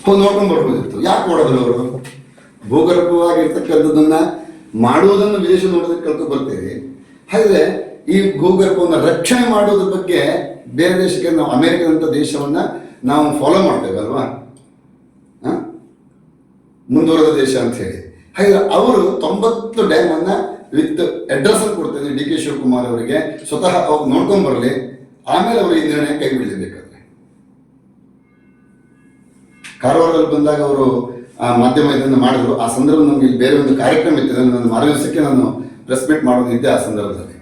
ಹೋಗಿ ನೋಡ್ಕೊಂಡು ಬರ್ಬೋದಿತ್ತು. ಯಾಕೆ ಮಾಡೋದಿಲ್ಲ ಅವರು? ಭೂಗರ್ಭವಾಗಿರ್ತಕ್ಕಂಥದ್ದನ್ನ ಮಾಡುವುದನ್ನು ವಿದೇಶ ನೋಡೋದಕ್ಕೆ ಕಲ್ತು ಬರ್ತೇವೆ. ಹಾಗೆ ಈ ಭೂಗರ್ಭವನ್ನು ರಕ್ಷಣೆ ಮಾಡೋದ್ರ ಬಗ್ಗೆ ಬೇರೆ ದೇಶಕ್ಕೆ, ನಾವು ಅಮೆರಿಕದಂಥ ದೇಶವನ್ನ ನಾವು ಫಾಲೋ ಮಾಡ್ತೇವೆ ಅಲ್ವಾ, ಮುಂದುವರೆದ ದೇಶ ಅಂತ ಹೇಳಿ. ಹಾಗೆ ಅವರು 90 ಡ್ಯಾಮನ್ನ ವಿತ್ ಅಡ್ರೆಸ್ ಅನ್ನು ಕೊಡ್ತೇನೆ ಡಿ ಕೆ ಶಿವಕುಮಾರ್ ಅವರಿಗೆ, ಸ್ವತಃ ಅವ್ರು ನೋಡ್ಕೊಂಡ್ ಬರಲಿ, ಆಮೇಲೆ ಅವರು ಈ ನಿರ್ಣಯ ಕೈ ಬಿಡಲೇಬೇಕಾದ್ರೆ. ಕಾರವಾರದಲ್ಲಿ ಬಂದಾಗ ಅವರು ಮಾಧ್ಯಮ ಇದನ್ನು ಮಾಡಿದ್ರು. ಆ ಸಂದರ್ಭ ನಮ್ಗೆ ಇಲ್ಲಿ ಬೇರೆ ಒಂದು ಕಾರ್ಯಕ್ರಮ ಇತ್ತು, ನನ್ನ ಮಾರ್ಗದರ್ಶಕ್ಕೆ ನಾನು ಪ್ರೆಸ್ ಮೀಟ್ ಮಾಡೋದಿದ್ದೆ. ಆ ಸಂದರ್ಭದಲ್ಲಿ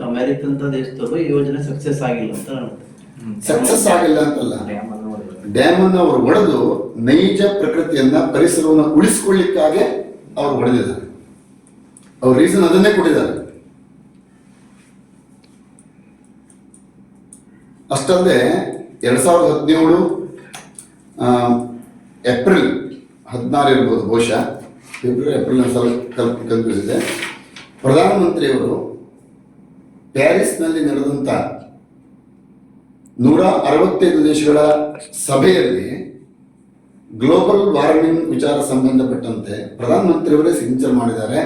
ಅಮೆರಿಕಂತ ದೇಶದವರು ಈ ಯೋಜನೆ ಸಕ್ಸಸ್ ಆಗಿಲ್ಲ ಅಂತ, ಸಕ್ಸಸ್ ಆಗಿಲ್ಲ ಅಂತಲ್ಲ, ಡ್ಯಾಮ್ ಅನ್ನು ಅವರು ಒಡೆದು ನೈಜ ಪ್ರಕೃತಿಯನ್ನ, ಪರಿಸರವನ್ನು ಉಳಿಸಿಕೊಳ್ಳಿಕ್ಕಾಗಿ ಅವರು ಹೊಡೆದಿದ್ದಾರೆ. ಅವ್ರ ರೀಸನ್ ಅದನ್ನೇ ಕೊಟ್ಟಿದ್ದಾರೆ. ಅಷ್ಟಲ್ಲದೆ 2017 ಏಪ್ರಿಲ್ 16 ಇರ್ಬೋದು ಬಹುಶಃ, ಏಪ್ರಿಲ್ ಕನ್ಫ್ಯೂಸ್ ಇದೆ. ಪ್ರಧಾನಮಂತ್ರಿಯವರು ಪ್ಯಾರಿಸ್ನಲ್ಲಿ ನಡೆದಂತ 165 ದೇಶಗಳ ಸಭೆಯಲ್ಲಿ ಗ್ಲೋಬಲ್ ವಾರ್ಮಿಂಗ್ ವಿಚಾರ ಸಂಬಂಧಪಟ್ಟಂತೆ ಪ್ರಧಾನಮಂತ್ರಿಯವರೇ ಸಿಗ್ನೇಚರ್ ಮಾಡಿದ್ದಾರೆ.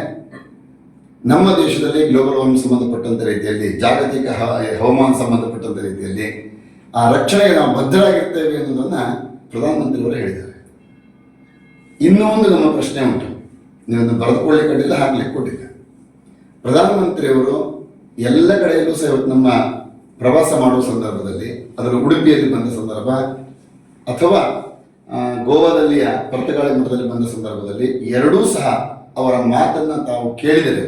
ನಮ್ಮ ದೇಶದಲ್ಲಿ ಗ್ಲೋಬಲ್ ವಾರ್ಮಿಂಗ್ ಸಂಬಂಧಪಟ್ಟಂತ ರೀತಿಯಲ್ಲಿ, ಜಾಗತಿಕ ಹವಾಮಾನ ಸಂಬಂಧಪಟ್ಟಂತ ರೀತಿಯಲ್ಲಿ ಆ ರಕ್ಷಣೆಗೆ ನಾವು ಬದ್ಧರಾಗಿರ್ತೇವೆ ಅನ್ನೋದನ್ನ ಪ್ರಧಾನಮಂತ್ರಿಯವರೇ ಹೇಳಿದ್ದಾರೆ. ಇನ್ನೂ ಒಂದು ನಮ್ಮ ಪ್ರಶ್ನೆ ಉಂಟು, ನೀವೊಂದು ಬರೆದುಕೊಳ್ಳಿ ಕಟ್ಟಿಲ್ಲ, ಹಾಕ್ಲಿಕ್ಕೆ ಕೊಟ್ಟಿಲ್ಲ. ಪ್ರಧಾನಮಂತ್ರಿಯವರು ಎಲ್ಲ ಕಡೆಯಲ್ಲೂ ಸಹ ನಮ್ಮ ಪ್ರವಾಸ ಮಾಡುವ ಸಂದರ್ಭದಲ್ಲಿ, ಅದರ ಉಡುಪಿಯಲ್ಲಿ ಬಂದ ಸಂದರ್ಭ ಅಥವಾ ಗೋವಾದಲ್ಲಿಯ ಪರ್ತಗಾಳಿ ಮಠದಲ್ಲಿ ಬಂದ ಸಂದರ್ಭದಲ್ಲಿ ಎರಡೂ ಸಹ ಅವರ ಮಾತನ್ನ ತಾವು ಕೇಳಿದರೆ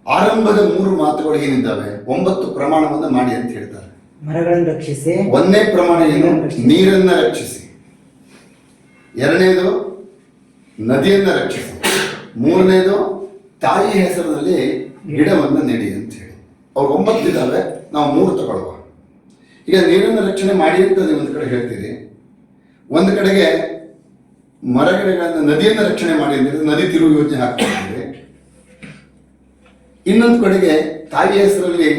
ಆರಂಭದ 3 ಮಾತುಗಳು ಏನಿದ್ದಾವೆ, 9 ಪ್ರಮಾಣವನ್ನು ಮಾಡಿ ಅಂತ ಹೇಳ್ತಾರೆ. ಮರಗಳನ್ನು ರಕ್ಷಿಸಿ, 1ನೇ ಪ್ರಮಾಣ ಏನು, ನೀರನ್ನ ರಕ್ಷಿಸಿ. 2ನೇದು ನದಿಯನ್ನ ರಕ್ಷಿಸಿ. 3ನೇದು ತಾಯಿ ಹೆಸರಿನಲ್ಲಿ ಗಿಡವನ್ನು ನೆಡಿ ಅಂತ ಹೇಳಿ. ಅವ್ರು 9 ಇದ್ದಾವೆ, ನಾವು 3 ತಗೊಳ್ಳುವ. ಈಗ ನೀರನ್ನು ರಕ್ಷಣೆ ಮಾಡಿ ಅಂತ ನೀವು ಒಂದು ಕಡೆ ಹೇಳ್ತೀರಿ, ಒಂದು ಕಡೆಗೆ ಮರಗಿಡಗಳನ್ನ, ನದಿಯನ್ನು ರಕ್ಷಣೆ ಮಾಡಿ ಅಂತ ನದಿ ತಿರುವು ಯೋಜನೆ ಹಾಕ್ತಾ ಇದ್ದೀರಿ, ಇನ್ನೊಂದು ಕಡೆಗೆ ತಾಯಿ ಹೆಸರಲ್ಲಿ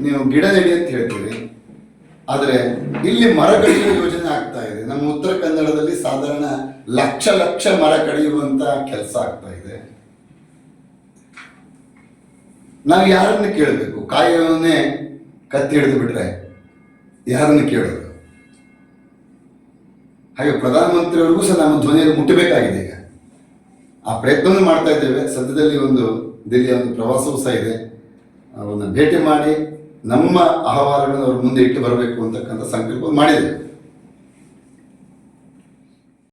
ನೀವು ಗಿಡ ನೆಡಿ ಅಂತ ಹೇಳ್ತೀರಿ. ಆದರೆ ಇಲ್ಲಿ ಮರ ಕಡಿಯುವ ಯೋಜನೆ ಆಗ್ತಾ ಇದೆ. ನಮ್ಮ ಉತ್ತರ ಕನ್ನಡದಲ್ಲಿ ಸಾಧಾರಣ ಲಕ್ಷ ಮರ ಕಡಿಯುವಂತ ಕೆಲಸ ಆಗ್ತಾ ಇದೆ. ನಾವು ಯಾರನ್ನು ಕೇಳಬೇಕು? ಕಾಯವನ್ನೇ ಕತ್ತಿ ಹಿಡಿದು ಬಿಟ್ರೆ ಯಾರನ್ನು ಕೇಳೋದು? ಹಾಗೆ ಪ್ರಧಾನಮಂತ್ರಿಯವರಿಗೂ ಸಹ ನಮ್ಮ ಧ್ವನಿಯನ್ನು ಮುಟ್ಟಬೇಕಾಗಿದೆ. ಈಗ ಆ ಪ್ರಯತ್ನವನ್ನು ಮಾಡ್ತಾ ಇದ್ದೇವೆ. ಸದ್ಯದಲ್ಲಿ ಒಂದು ದಿಲ್ಲಿಯ ಒಂದು ಪ್ರವಾಸವೂ ಸಹ ಇದೆ. ಅವನ್ನ ಭೇಟಿ ಮಾಡಿ ನಮ್ಮ ಅಹವಾಲುಗಳನ್ನು ಅವ್ರ ಮುಂದೆ ಇಟ್ಟು ಬರಬೇಕು ಅಂತಕ್ಕಂಥ ಸಂಕಲ್ಪ ಮಾಡಿದ್ದೇವೆ.